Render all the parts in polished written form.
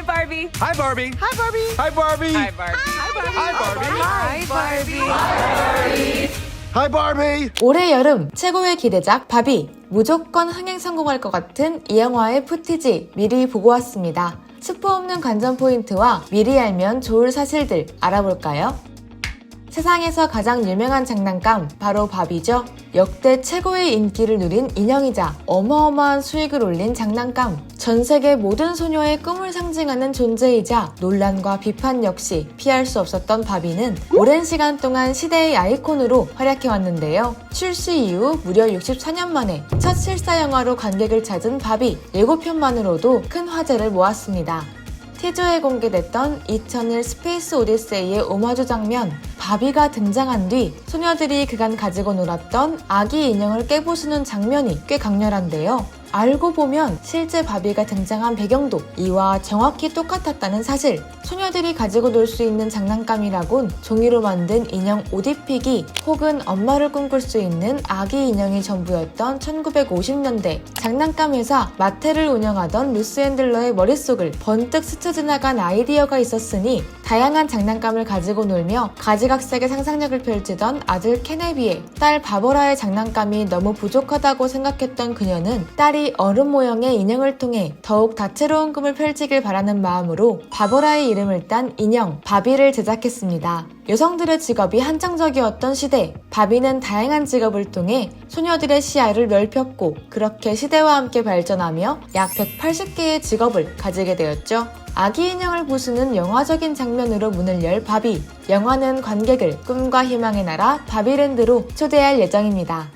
Hi, Barbie. Hi, Barbie. Hi, Barbie. Hi, Barbie. Hi, Barbie. Hi, Barbie. Hi, Barbie. Hi, Barbie. 올해 여름 최고의 기대작 바비. 무조건 흥행 성공할 것 같은 이 영화의 푸티지 미리 보고 왔습니다. 스포 없는 관전 포인트와 미리 알면 좋을 사실들 알아볼까요? 세상에서 가장 유명한 장난감 바로 바비죠. 역대 최고의 인기를 누린 인형이자 어마어마한 수익을 올린 장난감. 전 세계 모든 소녀의 꿈을 상징하는 존재이자 논란과 비판 역시 피할 수 없었던 바비는 오랜 시간 동안 시대의 아이콘으로 활약해왔는데요. 출시 이후 무려 64년 만에 첫 실사 영화로 관객을 찾은 바비 7편만으로도 큰 화제를 모았습니다. 티저에 공개됐던 2001 스페이스 오디세이의 오마주 장면, 바비가 등장한 뒤 소녀들이 그간 가지고 놀았던 아기 인형을 깨부수는 장면이 꽤 강렬한데요. 알고 보면 실제 바비가 등장한 배경도 이와 정확히 똑같았다는 사실. 소녀들이 가지고 놀 수 있는 장난감이라곤 종이로 만든 인형 옷 입히기 혹은 엄마를 꿈꿀 수 있는 아기 인형이 전부였던 1950년대 장난감 회사 마텔을 운영하던 루스 핸들러의 머릿속을 번뜩 스쳐 지나간 아이디어가 있었으니 다양한 장난감을 가지고 놀며 가지각색의 상상력을 펼치던 아들 케네비의 딸 바버라의 장난감이 너무 부족하다고 생각했던 그녀는 딸이 얼음 모형의 인형을 통해 더욱 다채로운 꿈을 펼치길 바라는 마음으로 바버라의 이름을 딴 인형 바비를 제작했습니다. 여성들의 직업이 한정적이었던 시대, 바비는 다양한 직업을 통해 소녀들의 시야를 넓혔고 그렇게 시대와 함께 발전하며 약 180개의 직업을 가지게 되었죠. 아기 인형을 부수는 영화적인 장면으로 문을 열 바비. 영화는 관객을 꿈과 희망의 나라 바비랜드로 초대할 예정입니다.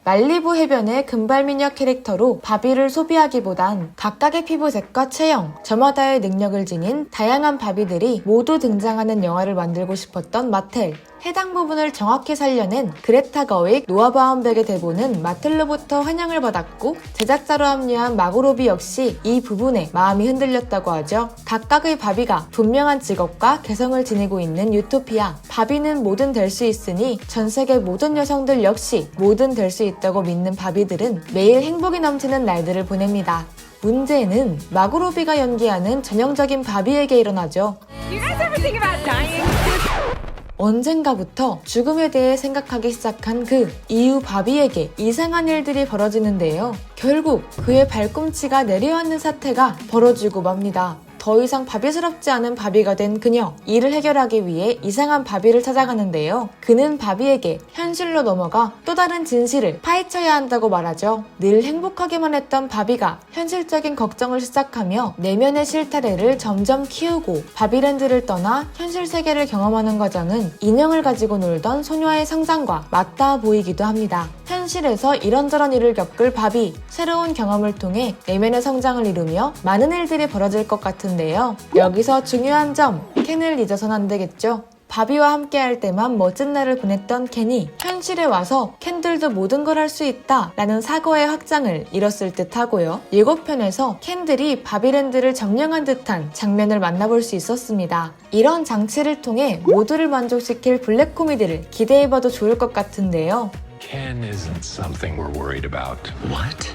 말리부 해변의 금발미녀 캐릭터로 바비를 소비하기보단 각각의 피부색과 체형, 저마다의 능력을 지닌 다양한 바비들이 모두 등장하는 영화를 만들고 싶었던 마텔. 해당 부분을 정확히 살려낸 그레타 거윅, 노아 바움백의 대본은 마텔로부터 환영을 받았고 제작자로 합류한 마고로비 역시 이 부분에 마음이 흔들렸다고 하죠. 각각의 바비가 분명한 직업과 개성을 지니고 있는 유토피아. 바비는 뭐든 될 수 있으니 전 세계 모든 여성들 역시 뭐든 될 수 있다고 믿는 바비들은 매일 행복이 넘치는 날들을 보냅니다. 문제는 마고로비가 연기하는 전형적인 바비에게 일어나죠. You guys ever think about dying? 언젠가부터 죽음에 대해 생각하기 시작한 그 이후 바비에게 이상한 일들이 벌어지는데요. 결국 그의 발꿈치가 내려앉는 사태가 벌어지고 맙니다. 더 이상 바비스럽지 않은 바비가 된 그녀. 이를 해결하기 위해 이상한 바비를 찾아가는데요. 그는 바비에게 현실로 넘어가 또 다른 진실을 파헤쳐야 한다고 말하죠. 늘 행복하게만 했던 바비가 현실적인 걱정을 시작하며 내면의 실타래를 점점 키우고 바비랜드를 떠나 현실 세계를 경험하는 과정은 인형을 가지고 놀던 소녀의 성장과 맞닿아 보이기도 합니다. 현실에서 이런저런 일을 겪을 바비. 새로운 경험을 통해 내면의 성장을 이루며 많은 일들이 벌어질 것 같은데요. 여기서 중요한 점, 켄을 잊어선 안 되겠죠. 바비와 함께 할 때만 멋진 날을 보냈던 켄이 현실에 와서 켄들도 모든 걸 할 수 있다 라는 사고의 확장을 이뤘을 듯 하고요. 7편에서 켄들이 바비랜드를 점령한 듯한 장면을 만나볼 수 있었습니다. 이런 장치를 통해 모두를 만족시킬 블랙 코미디를 기대해봐도 좋을 것 같은데요. Ken isn't something we're worried about. What?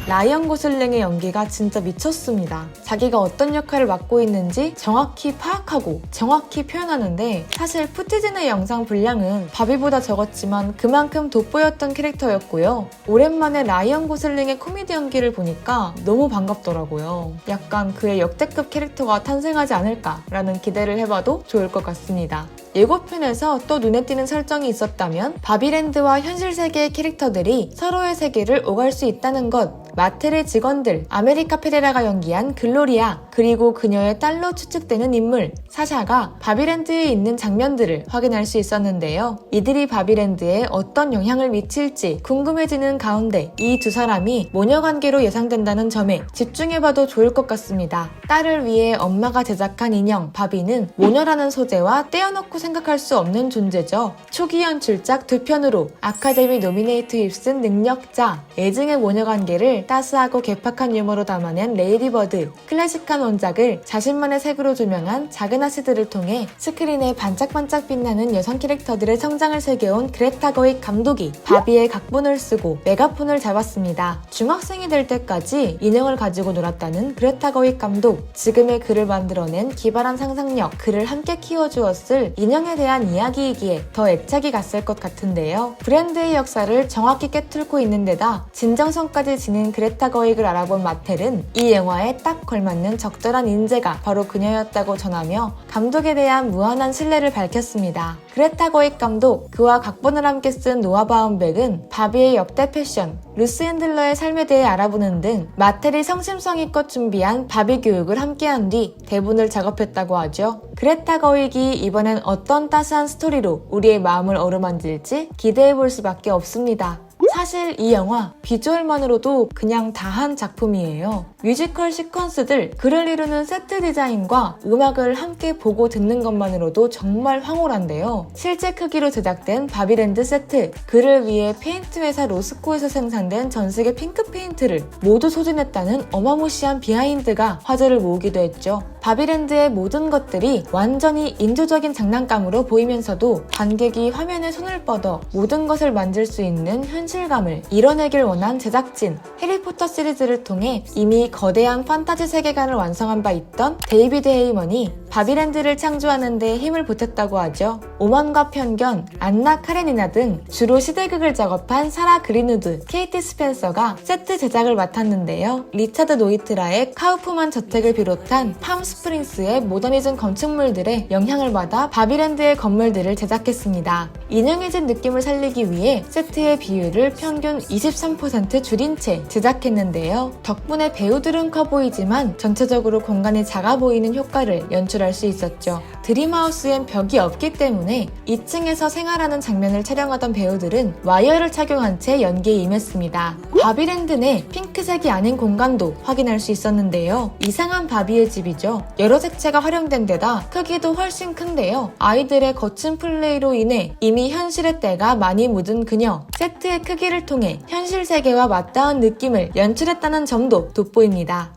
라이언 고슬링의 연기가 진짜 미쳤습니다. 자기가 어떤 역할을 맡고 있는지 정확히 파악하고 정확히 표현하는데 사실 푸티지 내 영상 분량은 바비보다 적었지만 그만큼 돋보였던 캐릭터였고요. 오랜만에 라이언 고슬링의 코미디 연기를 보니까 너무 반갑더라고요. 약간 그의 역대급 캐릭터가 탄생하지 않을까라는 기대를 해봐도 좋을 것 같습니다. 예고편에서 또 눈에 띄는 설정이 있었다면 바비랜드와 현실 세계의 캐릭터들이 서로의 세계를 오갈 수 있다는 것. 마텔의 직원들, 아메리카 페레라가 연기한 글로리아, 그리고 그녀의 딸로 추측되는 인물 사샤가 바비랜드에 있는 장면들을 확인할 수 있었는데요. 이들이 바비랜드에 어떤 영향을 미칠지 궁금해지는 가운데 이 두 사람이 모녀관계로 예상된다는 점에 집중해봐도 좋을 것 같습니다. 딸을 위해 엄마가 제작한 인형 바비는 모녀라는 소재와 떼어놓고 생각할 수 없는 존재죠. 초기 연출작 2편으로 아카데미 노미네이트 휩쓴 능력자, 애증의 모녀관계를 따스하고 개팍한 유머로 담아낸 레이디버드, 클래식한 원작을 자신만의 색으로 조명한 작은 아씨들을 통해 스크린에 반짝반짝 빛나는 여성 캐릭터들의 성장을 새겨온 그레타 거윅 감독이 바비의 각본을 쓰고 메가폰을 잡았습니다. 중학생이 될 때까지 인형을 가지고 놀았다는 그레타 거윅 감독. 지금의 그를 만들어낸 기발한 상상력, 그를 함께 키워주었을 인형에 대한 이야기이기에 더 애착이 갔을 것 같은데요. 브랜드의 역사를 정확히 꿰뚫고 있는 데다 진정성까지 지닌 그레타 거윅을 알아본 마텔은 이 영화에 딱 걸맞는 적절한 인재가 바로 그녀였다고 전하며 감독에 대한 무한한 신뢰를 밝혔습니다. 그레타 거윅 감독, 그와 각본을 함께 쓴 노아 바움백은 바비의 역대 패션, 루스 핸들러의 삶에 대해 알아보는 등 마텔이 성심성의껏 준비한 바비 교육을 함께한 뒤 대본을 작업했다고 하죠. 그레타 거윅이 이번엔 어떤 따스한 스토리로 우리의 마음을 어루만질지 기대해볼 수밖에 없습니다. 사실 이 영화 비주얼만으로도 그냥 다한 작품이에요. 뮤지컬 시퀀스들, 그를 이루는 세트 디자인과 음악을 함께 보고 듣는 것만으로도 정말 황홀한데요. 실제 크기로 제작된 바비랜드 세트, 그를 위해 페인트 회사 로스코에서 생산된 전세계 핑크 페인트를 모두 소진했다는 어마무시한 비하인드가 화제를 모으기도 했죠. 바비랜드의 모든 것들이 완전히 인조적인 장난감으로 보이면서도 관객이 화면에 손을 뻗어 모든 것을 만질 수 있는 현실감을 이뤄내길 원한 제작진. 해리포터 시리즈를 통해 이미 거대한 판타지 세계관을 완성한 바 있던 데이비드 헤이먼이 바비랜드를 창조하는 데 힘을 보탰다고 하죠. 오만과 편견, 안나 카레니나 등 주로 시대극을 작업한 사라 그린우드, 케이티 스펜서가 세트 제작을 맡았는데요. 리차드 노이트라의 카우프만 저택을 비롯한 팜스프링스의 모더니즘 건축물들의 영향을 받아 바비랜드의 건물들을 제작했습니다. 인형해진 느낌을 살리기 위해 세트의 비율을 평균 23% 줄인 채 제작했는데요. 덕분에 배우들은 커 보이지만 전체적으로 공간이 작아 보이는 효과를 연출할 수 있었죠. 드림하우스엔 벽이 없기 때문에 2층에서 생활하는 장면을 촬영하던 배우들은 와이어를 착용한 채 연기에 임했습니다. 바비랜드 내 핑크색이 아닌 공간도 확인할 수 있었는데요. 이상한 바비의 집이죠. 여러 색채가 활용된 데다 크기도 훨씬 큰데요. 아이들의 거친 플레이로 인해 이미 현실의 때가 많이 묻은 그녀. 세트의 크기를 통해 현실 세계와 맞닿은 느낌을 연출했다는 점도 돋보입니다.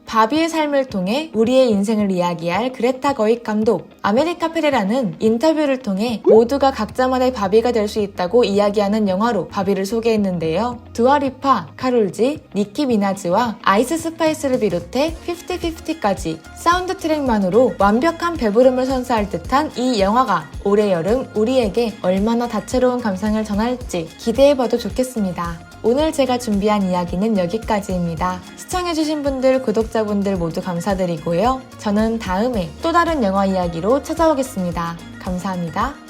바비의 삶을 통해 우리의 인생을 이야기할 그레타 거윅 감독. 아메리카 페레라는 인터뷰를 통해 모두가 각자만의 바비가 될 수 있다고 이야기하는 영화로 바비를 소개했는데요. 두아리파, 카롤지, 니키 미나즈와 아이스 스파이스를 비롯해 50-50까지 사운드 트랙만으로 완벽한 배부름을 선사할 듯한 이 영화가 올해 여름 우리에게 얼마나 다채로운 감상을 전할지 기대해봐도 좋겠습니다. 오늘 제가 준비한 이야기는 여기까지입니다. 시청해주신 분들, 구독자분들 모두 감사드리고요. 저는 다음에 또 다른 영화 이야기로 찾아오겠습니다. 감사합니다.